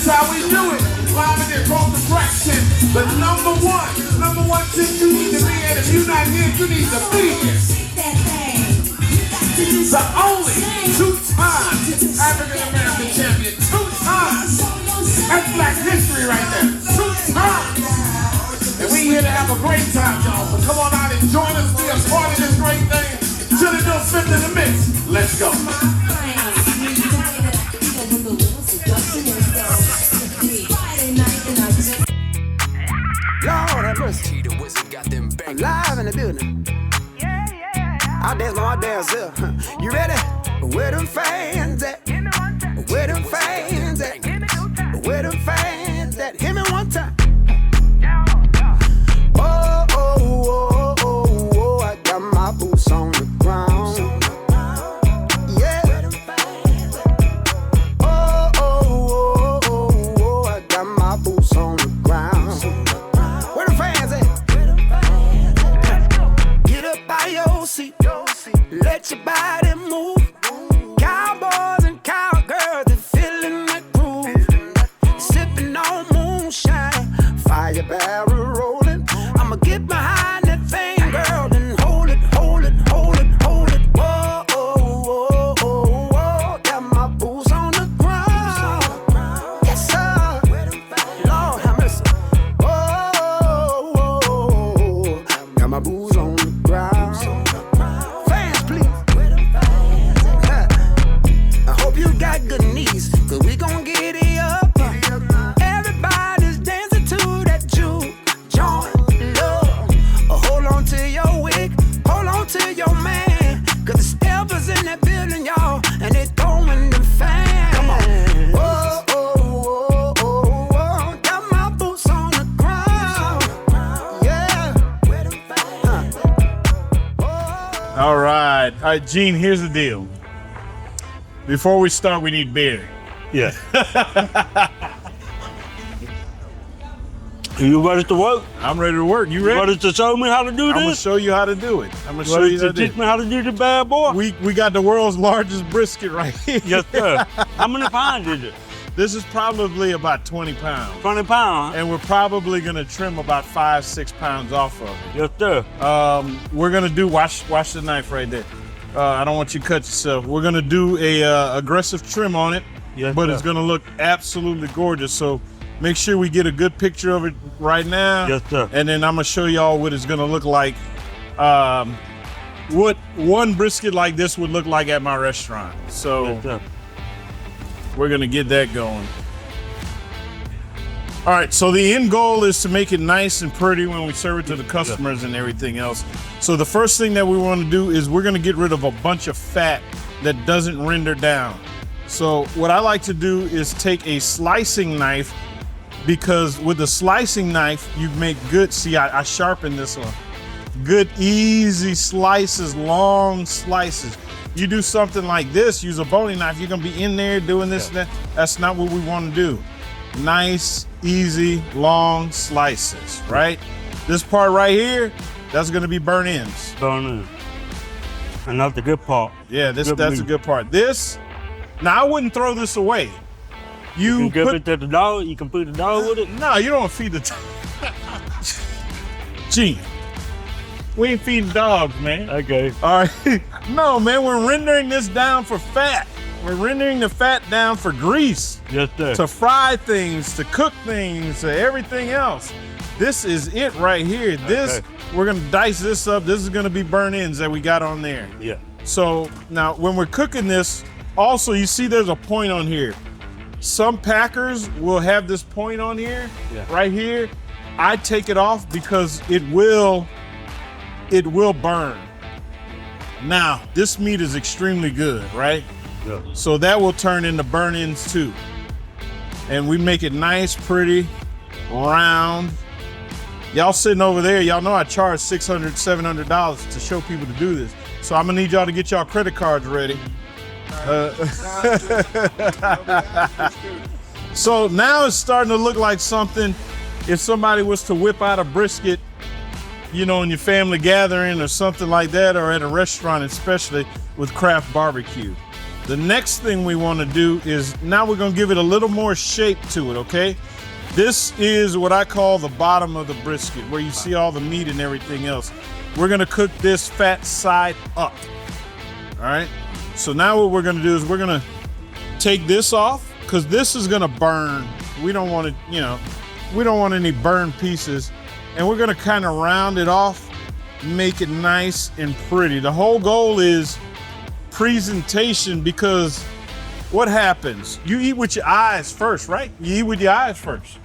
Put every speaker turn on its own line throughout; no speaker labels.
This how we do it. Live in there, broke the fraction. The number one thing you need to be in. If you're not here, you need to be here. The only two-time African-American champion. 2 times. That's Black history right there. 2 times. And we here to have a great time, y'all. So come on out and join us. Be a part of this great thing. Shoulda Bill Smith in the mix. Let's go.
Lord have mercy. I'm live in the building. I dance on my dance here. You ready? Where them fans at? Where them fans at? Where them fans at? Hit me one time. Oh, oh, oh, oh, oh, I got my boots on the ground. Yeah. Oh, oh, oh, oh, oh, I got my boots on the ground. Where the fans at? Get up by your seat. Let your body move. Cowboys and cowgirls, they feeling that groove. Sipping on moonshine, fire barrel rolling. I'ma get behind that thing, girl, and hold it, hold it, hold it, hold it. Whoa, oh, oh, oh, oh, got my boots on the ground. Yes, sir. Lord have mercy. Oh, oh, oh, got my boots on the ground. Fans, please. I hope you got good knees, cause we gon' get it up. Everybody's dancing to that juke joint love. Hold on to your wig, hold on to your man, cause the steppers in that building, y'all, and they throwing the fan. Come on. Oh, oh, oh, oh, oh, got my boots on the ground. Yeah.
All right, Gene, here's the deal. Before we start, we need beer.
Yeah. You ready to work?
I'm ready to work. You
You
ready?
ready to show me how to do
I'm gonna
this?
show you how to do it. I'm gonna
You
show
ready
you how
to
to do
teach me how to do the bad boy?
We got the world's largest brisket right here.
Yes, sir. How many pounds is it?
This is probably about 20 pounds.
20 pounds, huh?
And we're probably gonna trim about 5-6 pounds off of it.
Yes, sir.
We're gonna do, watch the knife right there. I don't want you to cut yourself. We're gonna do a aggressive trim on it,
Yes,
but
sir.
it's gonna look absolutely gorgeous. So make sure we get a good picture of it right now.
Yes, sir.
And then I'm gonna show y'all what it's gonna look like. What one brisket like this would look like at my restaurant. So
Yes, sir.
we're gonna get that going. All right, so the end goal is to make it nice and pretty when we serve it to the customers and everything else. So the first thing that we want to do is we're gonna get rid of a bunch of fat that doesn't render down. So what I like to do is take a slicing knife, because with the slicing knife, you make good, see, I sharpen this one. Good, easy slices, long slices. You do something like this, use a boning knife, you're gonna be in there doing this and that. That's not what we wanna do. Nice, easy, long slices, right? This part right here, that's gonna be burnt ends.
Burn in. And that's the good part.
Yeah,
Good
that's a
meat.
good part. This, now I wouldn't throw this away.
You can give
put,
it to the dog. You can put the dog with it.
no, you don't feed the Gene, we ain't feeding dogs, man.
Okay.
All right, no, man, we're rendering this down for fat. We're rendering the fat down for grease,
Yes, sir.
to fry things, to cook things, to everything else. This is it right here. This,
Okay.
we're gonna dice this up. This is gonna be burnt ends that we got on there.
Yeah.
So now when we're cooking this, also you see there's a point on here. Some packers will have this point on here,
Yeah.
right here. I take it off because it will burn. Now, this meat is extremely good, right?
Yeah.
So that will turn into burn ends too. And we make it nice, pretty, round. Y'all sitting over there, y'all know I charge $600, $700 to show people to do this. So I'm gonna need y'all to get y'all credit cards ready. So now it's starting to look like something, if somebody was to whip out a brisket, you know, in your family gathering or something like that, or at a restaurant, especially with craft barbecue. The next thing we want to do is now we're going to give it a little more shape to it, okay? This is what I call the bottom of the brisket, where you see all the meat and everything else. We're going to cook this fat side up, all right? So now what we're going to do is we're going to take this off, because this is going to burn. We don't want it, you know, we don't want any burned pieces. And we're going to kind of round it off, make it nice and pretty. The whole goal is presentation, because what happens? You eat with your eyes first, right? You eat with your eyes first.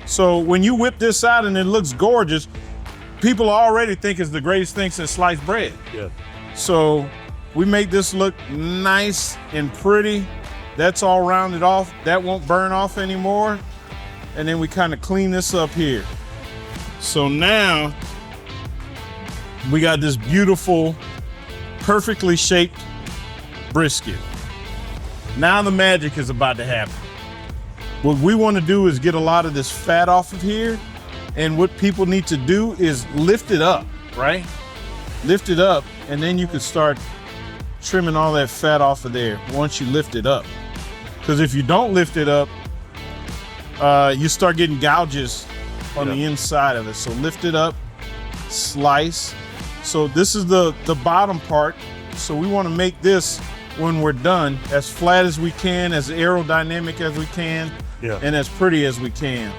So when you whip this out and it looks gorgeous, people already think it's the greatest thing since sliced bread.
Yeah.
So we make this look nice and pretty. That's all rounded off. That won't burn off anymore. And then we kind of clean this up here. So now we got this beautiful, perfectly shaped brisket. Now the magic is about to happen. What we want to do is get a lot of this fat off of here. And what people need to do is lift it up, right? Lift it up, and then you can start trimming all that fat off of there once you lift it up. Because if you don't lift it up, you start getting gouges on the inside of it. So lift it up, slice. So this is the bottom part. So we want to make this, when we're done, as flat as we can, as aerodynamic as we can, and as pretty as we can.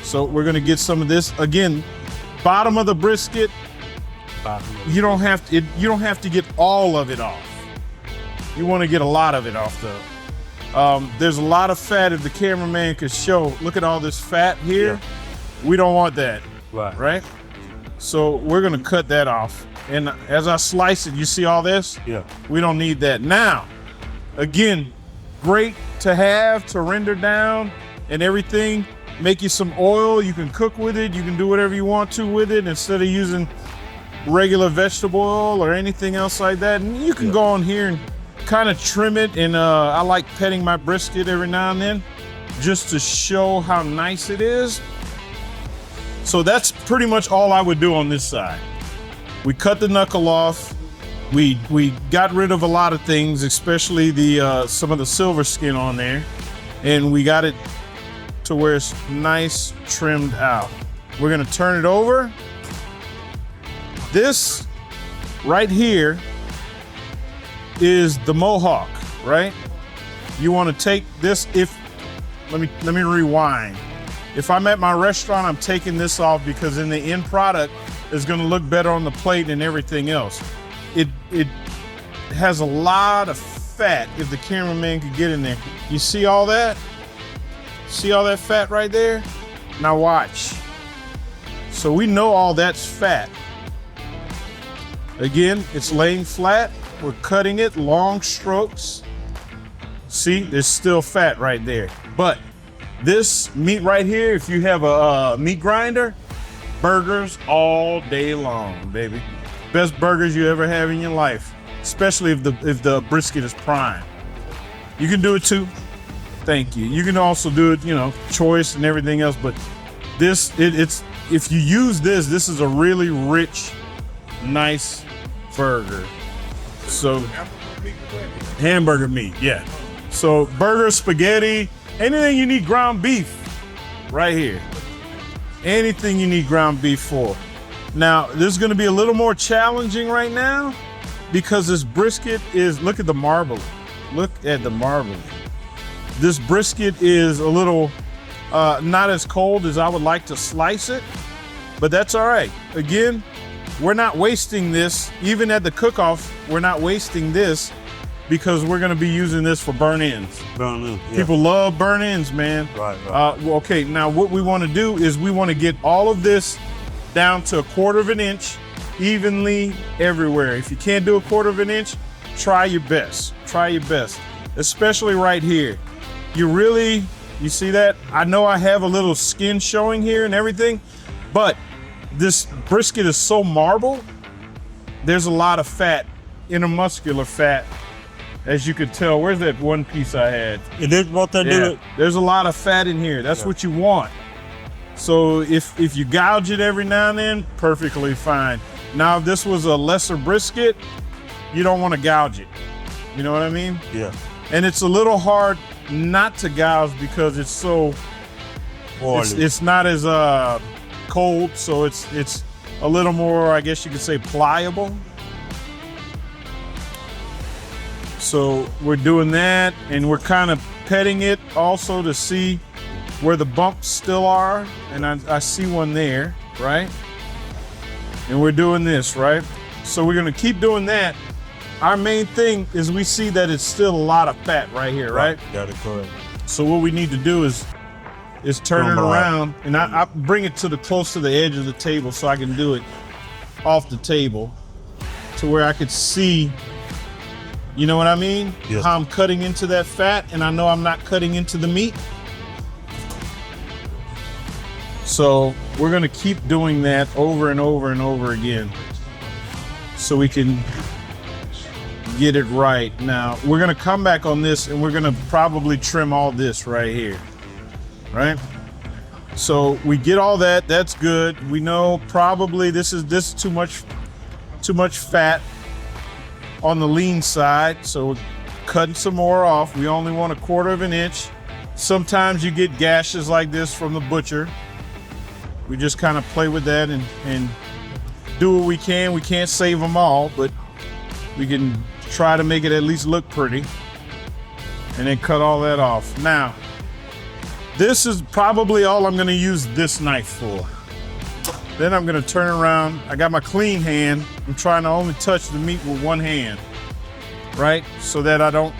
So we're going to get some of this. Again, bottom of the brisket, you don't have to get all of it off. You want to get a lot of it off though. There's a lot of fat, if the cameraman could show. Look at all this fat here. We don't want that, right? So we're gonna cut that off. And as I slice it, you see all this?
Yeah.
We don't need that. Now, again, great to have, to render down and everything. Make you some oil, you can cook with it, you can do whatever you want to with it instead of using regular vegetable oil or anything else like that. And you can go on here and kind of trim it. And I like petting my brisket every now and then just to show how nice it is. So that's pretty much all I would do on this side. We cut the knuckle off. We got rid of a lot of things, especially the some of the silver skin on there, and we got it to where it's nice, trimmed out. We're gonna turn it over. This right here is the mohawk, right? You want to take this. Let me rewind. If I'm at my restaurant, I'm taking this off because in the end product is going to look better on the plate and everything else. It has a lot of fat, if the cameraman could get in there. You see all that? See all that fat right there? Now watch. So we know all that's fat. Again, it's laying flat. We're cutting it long strokes. See, there's still fat right there. But this meat right here, if you have a meat grinder, burgers all day long, baby. Best burgers you ever have in your life, especially if the brisket is prime. You can do it too. Thank you. You can also do it, you know, choice and everything else. But this, it's if you use this is a really rich, nice burger. So hamburger meat, yeah. So burger, spaghetti, anything you need ground beef, right here. Anything you need ground beef for. Now, this is gonna be a little more challenging right now because this brisket is, look at the marbling. Look at the marbling. This brisket is a little not as cold as I would like to slice it, but that's all right. Again, we're not wasting this. Even at the cook-off, we're not wasting this because we're gonna be using this for burn ends.
Burn ends, yeah.
People love burn ends, man.
Right.
Well, okay, now what we wanna do is we wanna get all of this down to 1/4 of an inch, evenly everywhere. If you can't do 1/4 of an inch, try your best. Try your best, especially right here. You see that? I know I have a little skin showing here and everything, but this brisket is so marbled, there's a lot of fat, intermuscular fat, as you could tell. Where's that one piece I had?
It is what they do.
There's a lot of fat in here. That's what you want. So if you gouge it every now and then, perfectly fine. Now, if this was a lesser brisket, you don't want to gouge it. You know what I mean?
Yeah.
And it's a little hard not to gouge because it's so
Oily.
it's not as cold, so it's a little more, I guess you could say, pliable. So we're doing that, and we're kind of petting it also to see where the bumps still are, and I see one there, right? And we're doing this, right? So we're gonna keep doing that. Our main thing is we see that it's still a lot of fat right here, right?
Got it correct.
So what we need to do is turn it
Come on.
around, and I bring it to the close to the edge of the table so I can do it off the table to where I could see, you know what I mean?
Yes.
How I'm cutting into that fat, and I know I'm not cutting into the meat. So we're gonna keep doing that over and over and over again so we can get it right. Now we're gonna come back on this, and we're gonna probably trim all this right here, right? So we get all that, that's good. We know probably this is too much fat on the lean side, so we're cutting some more off. We only want 1/4 inch. Sometimes you get gashes like this from the butcher. We just kind of play with that and do what we can. We can't save them all, but we can try to make it at least look pretty, and then cut all that off. Now, this is probably all I'm gonna use this knife for. Then I'm gonna turn around. I got my clean hand. I'm trying to only touch the meat with one hand, right? So that I don't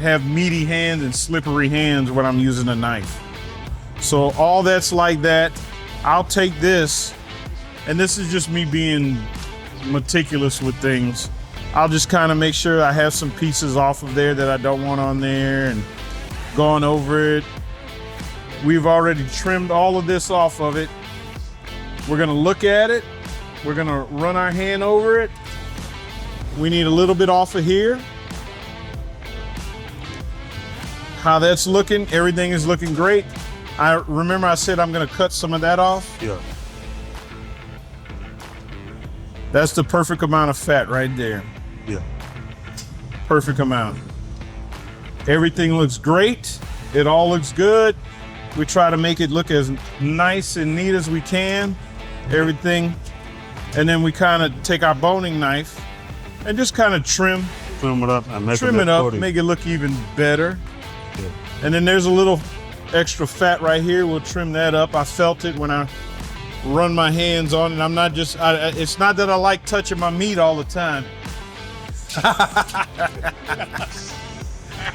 have meaty hands and slippery hands when I'm using a knife. So all that's like that. I'll take this, and this is just me being meticulous with things. I'll just kind of make sure I have some pieces off of there that I don't want on there and gone over it. We've already trimmed all of this off of it. We're gonna look at it. We're gonna run our hand over it. We need a little bit off of here. How that's looking, everything is looking great. I remember I said I'm gonna cut some of that off.
Yeah.
That's the perfect amount of fat right there.
Yeah.
Perfect amount. Everything looks great. It all looks good. We try to make it look as nice and neat as we can. Everything. And then we kind of take our boning knife and just kind of trim
Trim it up and make
it
look
up,
pretty.
make it look even better.
Yeah.
And then there's a little extra fat right here. We'll trim that up. I felt it when I run my hands on it. I'm not just, it's not that I like touching my meat all the time.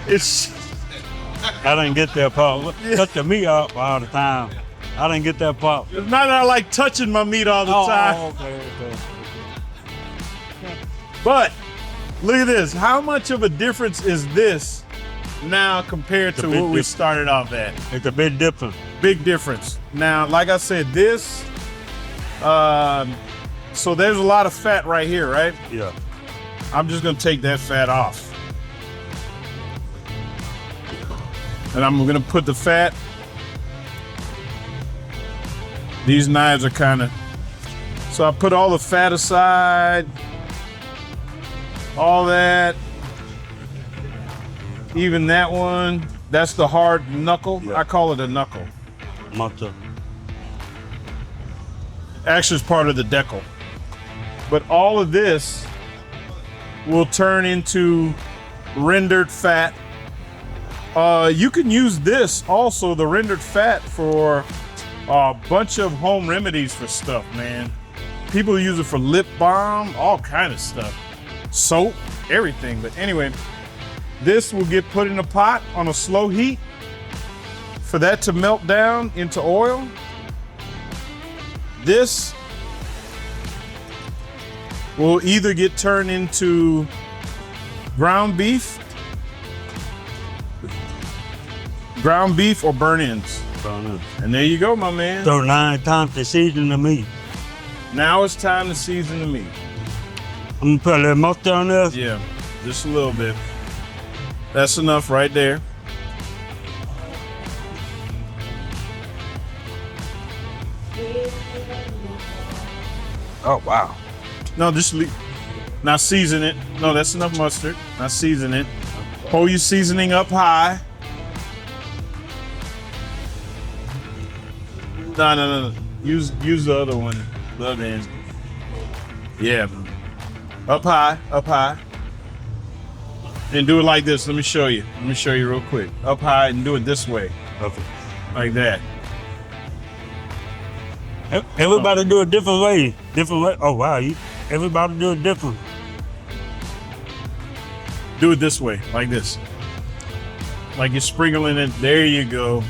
It's,
I didn't get that part. Cut the meat up all the time. I didn't get that part.
it's not that I like touching my meat all the time.
Okay.
But look at this. How much of a difference is this now compared to
big
what we
difference.
started off at?
It's a bit different.
Big difference. Now, like I said, this, so there's a lot of fat right here, right?
Yeah.
I'm just gonna take that fat off. And I'm gonna put the fat. These knives are kind of, so I put all the fat aside, all that, even that one. That's the hard knuckle.
Yeah.
I call it a knuckle.
Much of
Actually, it's part of the decal. But all of this will turn into rendered fat. You can use this also, the rendered fat, for a bunch of home remedies for stuff, man. People use it for lip balm, all kind of stuff. Soap, everything. But anyway, this will get put in a pot on a slow heat for that to melt down into oil. This will either get turned into ground beef or burnt-ends.
it.
And there you go, my man.
So 9 times the season the meat.
Now it's time to season the meat.
I'm gonna put a little mustard on this.
Yeah, just a little bit. That's enough right there.
Oh wow.
No, just leave. Now season it. No, that's enough mustard. Now season it. Hold your seasoning up high. No. Use the other one. The other end. Yeah. Up high. And do it like this. Let me show you. Real quick. Up high and do it this way.
Okay.
Like that.
Everybody do it different way. Oh wow, everybody do it different.
Do it this way, like this. Like you're sprinkling it. There you go.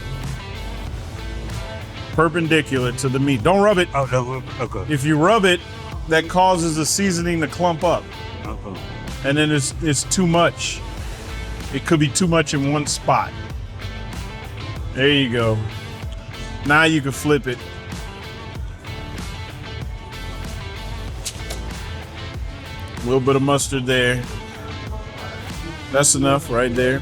Perpendicular to the meat. Don't rub it.
Oh, no, okay.
If you rub it, that causes the seasoning to clump up.
Okay.
And then it's too much. It could be too much in one spot. There you go. Now you can flip it. A little bit of mustard there. That's enough right there.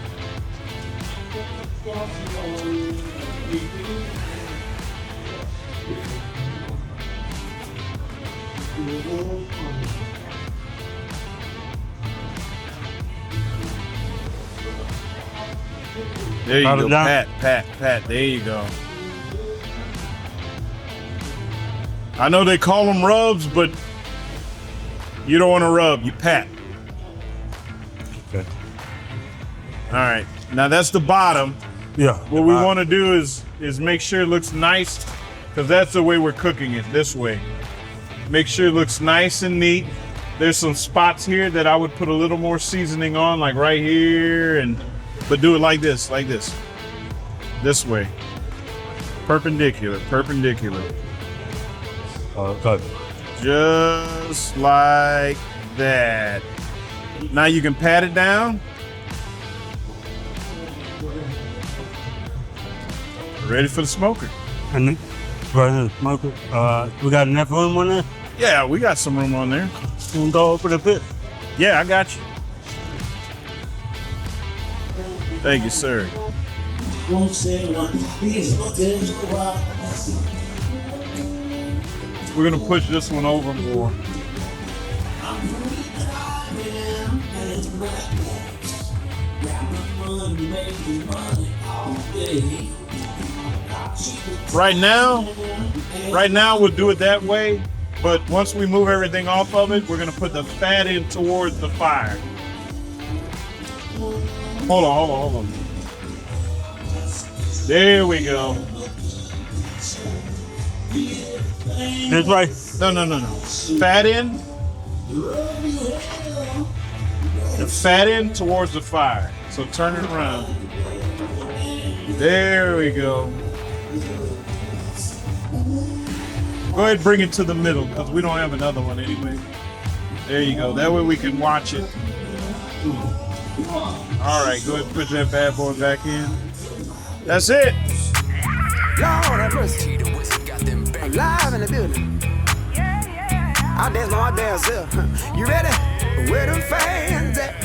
There you go. Pat. There you go. I know they call them rubs, but you don't want to rub. You pat.
Okay.
All right. Now that's the bottom.
Yeah.
What we want to do is make sure it looks nice, because that's the way we're cooking it, this way. Make sure it looks nice and neat. There's some spots here that I would put a little more seasoning on, like right here, but do it like this. This way. Perpendicular.
Okay.
Just like that. Now you can pat it down. Ready for the smoker.
And then, right in the smoker. We got enough room on there?
Yeah, we got some room on there.
We can go open a bit.
Yeah, I got you. Thank you, sir. We're gonna push this one over more. Right now we'll do it that way, but once we move everything off of it, we're gonna put the fat in towards the fire. Hold on. There we go.
That's right.
No. Fat in. The fat in towards the fire. So turn it around. There we go. Go ahead and bring it to the middle, because we don't have another one anyway. There you go. That way we can watch it. All right, go ahead and put that bad boy back in. That's it.
Lord have mercy. I'm live in the building. I dance on my dance here. You ready? Where them fans at?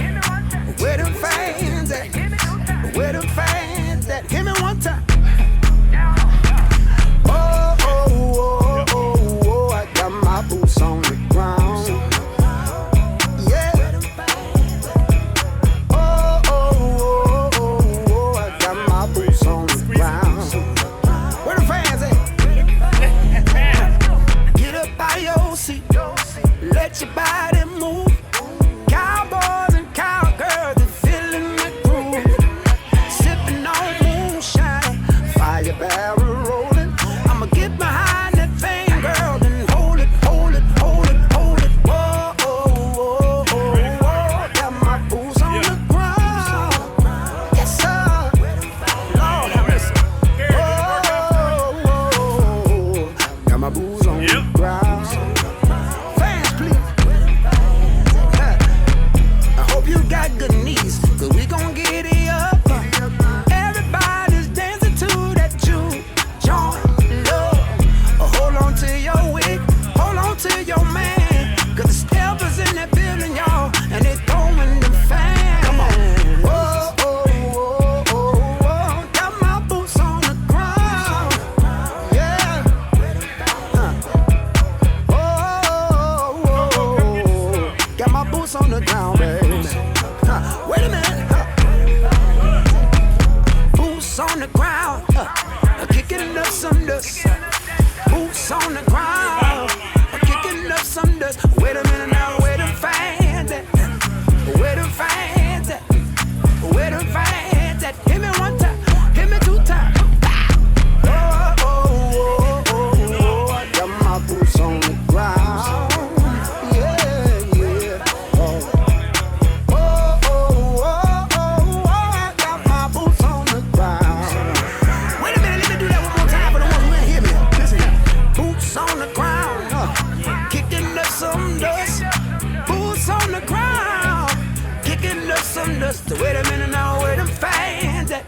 Where them fans at? Where them fans at? Hit me one time. Oh, I got my boots on the ground. Yeah. Oh, I got my boots on the ground. Where the fans at? Get up by your seat. Let your body move. Cowboys and cowgirls are feeling the groove. boots on the ground, kicking up some dust. Boots on the ground, kicking up some dust. Wait a minute now, where them fans at? Where them fans at? Where them fans at? Hit me one time, hit me two times. Oh, oh, oh, oh, oh, I got my boots on the ground. Yeah, yeah. Oh, oh, oh, oh, oh, I got my boots on the ground. Wait a minute, let me do that one more time for the ones who ain't hear me. Listen here. Boots on the ground, kicking up some dust. Boots on the ground, kicking up some dust. Wait a minute now, where them fans at?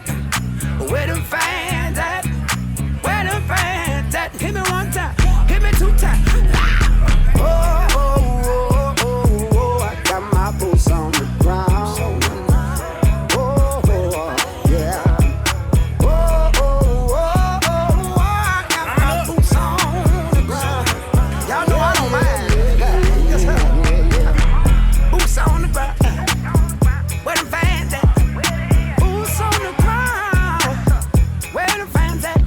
Where them fans at? Where them fans at? Hit me one time, hit me two times. Oh, oh, oh, oh, oh, I got my boots on the ground. Oh, oh, yeah. Oh, oh, oh, oh, I got my boots on the ground. Y'all know I don't mind. Yes, sir. Boots on the ground. Where them fans at? Boots on the ground. Where them fans at?